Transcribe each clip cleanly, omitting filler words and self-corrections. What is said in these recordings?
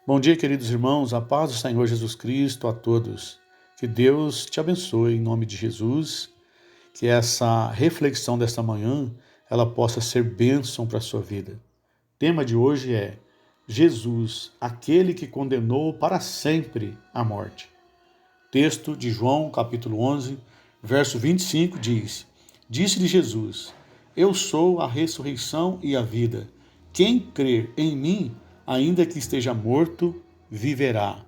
Bom dia, queridos irmãos, a paz do Senhor Jesus Cristo a todos. Que Deus te abençoe em nome de Jesus, que essa reflexão desta manhã, ela possa ser bênção para a sua vida. O tema de hoje é Jesus, aquele que condenou para sempre a morte. Texto de João, capítulo 11, verso 25 diz: Disse-lhe Jesus: Eu sou a ressurreição e a vida. Quem crer em mim, ainda que esteja morto, viverá.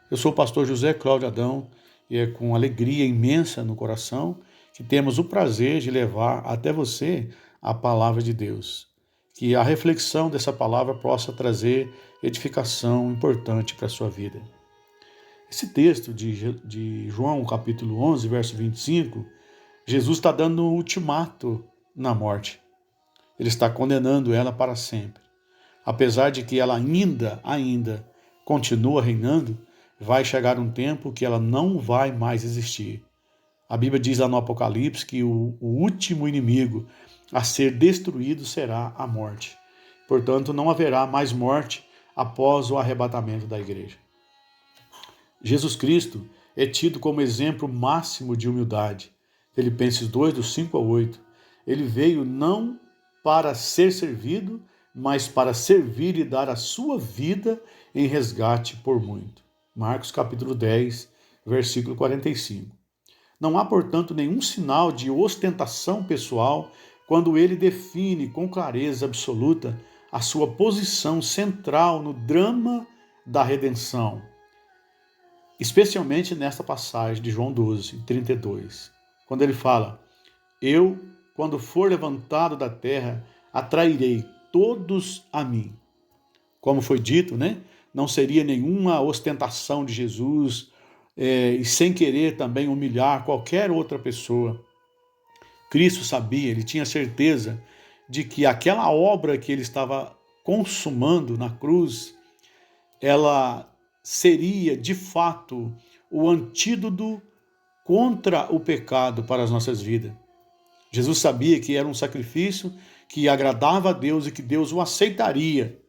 Eu sou o pastor José Cláudio Adão e é com alegria imensa no coração que temos o prazer de levar até você a palavra de Deus. Que a reflexão dessa palavra possa trazer edificação importante para a sua vida. Esse texto de João, capítulo 11, verso 25, Jesus está dando um ultimato na morte. Ele está condenando ela para sempre. Apesar de que ela ainda continua reinando, vai chegar um tempo que ela não vai mais existir. A Bíblia diz lá no Apocalipse que o último inimigo a ser destruído será a morte. Portanto, não haverá mais morte após o arrebatamento da igreja. Jesus Cristo é tido como exemplo máximo de humildade. Filipenses 2, do 5 ao 8. Ele veio não para ser servido, mas para servir e dar a sua vida em resgate por muito. Marcos capítulo 10, versículo 45. Não há, portanto, nenhum sinal de ostentação pessoal quando ele define com clareza absoluta a sua posição central no drama da redenção, especialmente nesta passagem de João 12, 32, quando ele fala: Eu, quando for levantado da terra, atrairei todos a mim. Como foi dito, né? Não seria nenhuma ostentação de Jesus e sem querer também humilhar qualquer outra pessoa. Cristo sabia, ele tinha certeza de que aquela obra que ele estava consumando na cruz, ela seria de fato o antídoto contra o pecado para as nossas vidas. Jesus sabia que era um sacrifício que agradava a Deus e que Deus o aceitaria.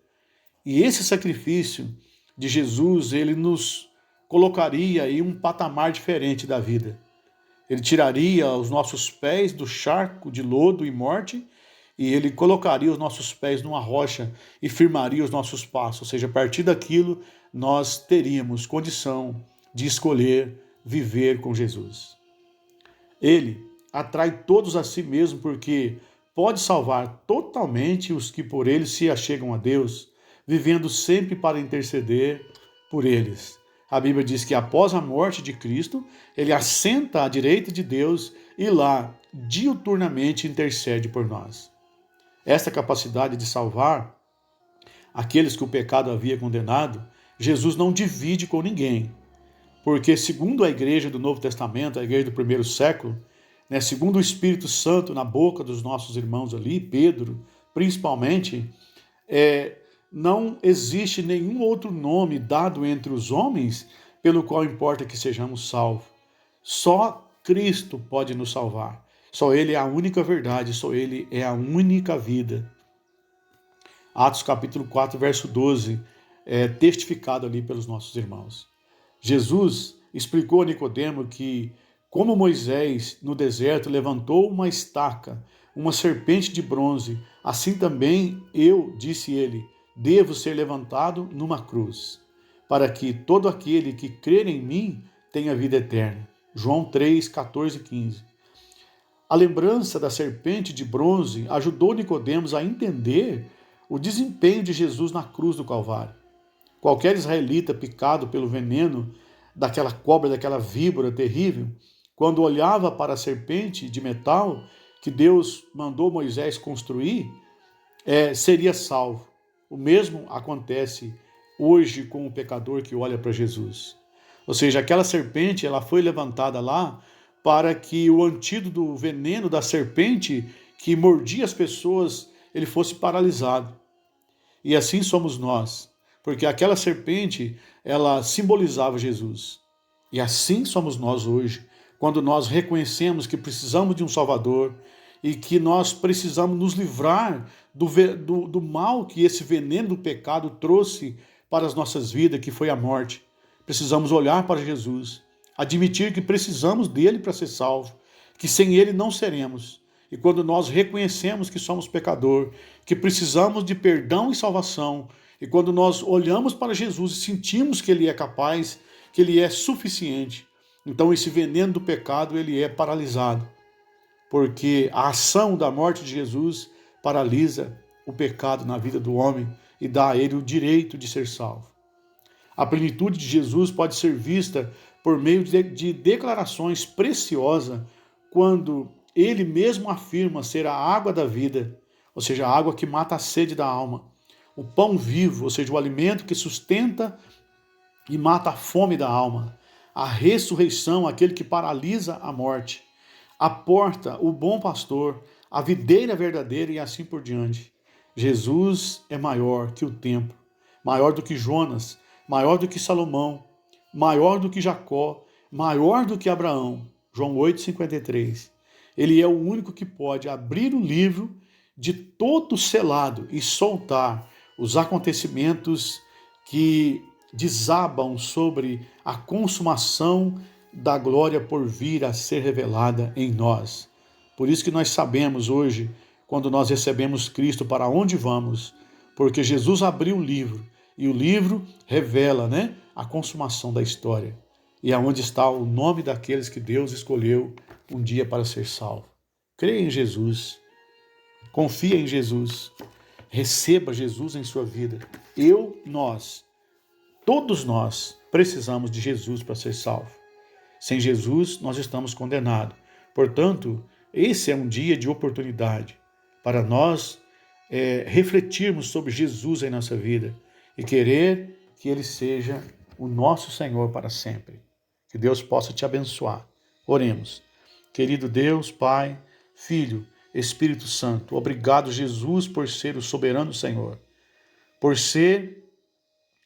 E esse sacrifício de Jesus, ele nos colocaria em um patamar diferente da vida. Ele tiraria os nossos pés do charco de lodo e morte e ele colocaria os nossos pés numa rocha e firmaria os nossos passos. Ou seja, a partir daquilo nós teríamos condição de escolher viver com Jesus. Ele atrai todos a si mesmo porque pode salvar totalmente os que por ele se achegam a Deus, vivendo sempre para interceder por eles. A Bíblia diz que após a morte de Cristo, ele assenta à direita de Deus e lá diuturnamente intercede por nós. Essa capacidade de salvar aqueles que o pecado havia condenado, Jesus não divide com ninguém. Porque segundo a igreja do Novo Testamento, a igreja do primeiro século, né, segundo o Espírito Santo na boca dos nossos irmãos ali, Pedro, principalmente, não existe nenhum outro nome dado entre os homens pelo qual importa que sejamos salvos. Só Cristo pode nos salvar. Só Ele é a única verdade, só Ele é a única vida. Atos capítulo 4, verso 12, testificado ali pelos nossos irmãos. Jesus explicou a Nicodemo que, como Moisés no deserto levantou uma estaca, uma serpente de bronze, assim também eu, disse ele, devo ser levantado numa cruz, para que todo aquele que crer em mim tenha vida eterna. João 3, 14 e 15. A lembrança da serpente de bronze ajudou Nicodemos a entender o desempenho de Jesus na cruz do Calvário. Qualquer israelita picado pelo veneno daquela cobra, daquela víbora terrível, quando olhava para a serpente de metal que Deus mandou Moisés construir, seria salvo. O mesmo acontece hoje com o pecador que olha para Jesus. Ou seja, aquela serpente ela foi levantada lá para que o antídoto do veneno da serpente que mordia as pessoas ele fosse paralisado. E assim somos nós, porque aquela serpente ela simbolizava Jesus. E assim somos nós hoje, quando nós reconhecemos que precisamos de um Salvador e que nós precisamos nos livrar do mal que esse veneno do pecado trouxe para as nossas vidas, que foi a morte. Precisamos olhar para Jesus, admitir que precisamos dele para ser salvo, que sem ele não seremos. E quando nós reconhecemos que somos pecador, que precisamos de perdão e salvação, e quando nós olhamos para Jesus e sentimos que ele é capaz, que ele é suficiente, então esse veneno do pecado ele é paralisado, porque a ação da morte de Jesus paralisa o pecado na vida do homem e dá a ele o direito de ser salvo. A plenitude de Jesus pode ser vista por meio de declarações preciosas, quando ele mesmo afirma ser a água da vida, ou seja, a água que mata a sede da alma, o pão vivo, ou seja, o alimento que sustenta e mata a fome da alma, a ressurreição, aquele que paralisa a morte, a porta, o bom pastor, a videira verdadeira e assim por diante. Jesus é maior que o templo, maior do que Jonas, maior do que Salomão, maior do que Jacó, maior do que Abraão. João 8,53. Ele é o único que pode abrir o livro de todo selado e soltar os acontecimentos que desabam sobre a consumação da glória por vir a ser revelada em nós. Por isso que nós sabemos hoje, quando nós recebemos Cristo, para onde vamos, porque Jesus abriu o livro, e o livro revela, a consumação da história, e aonde está o nome daqueles que Deus escolheu um dia para ser salvo. Creia em Jesus, confia em Jesus, receba Jesus em sua vida. Todos nós precisamos de Jesus para ser salvo. Sem Jesus, nós estamos condenados. Portanto, esse é um dia de oportunidade para nós refletirmos sobre Jesus em nossa vida e querer que Ele seja o nosso Senhor para sempre. Que Deus possa te abençoar. Oremos. Querido Deus, Pai, Filho, Espírito Santo, obrigado, Jesus, por ser o soberano Senhor, por ser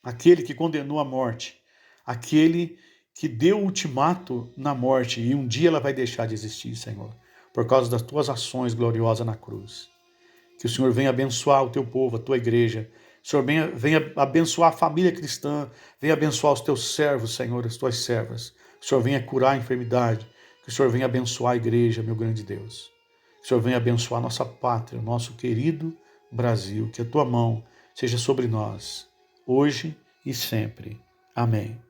aquele que condenou a morte, aquele que deu o ultimato na morte, e um dia ela vai deixar de existir, Senhor, por causa das tuas ações gloriosas na cruz. Que o Senhor venha abençoar o teu povo, a tua igreja. O Senhor venha abençoar a família cristã, venha abençoar os teus servos, Senhor, as tuas servas. Que o Senhor venha curar a enfermidade, que o Senhor venha abençoar a igreja, meu grande Deus. Que o Senhor venha abençoar a nossa pátria, o nosso querido Brasil. Que a tua mão seja sobre nós, hoje e sempre. Amém.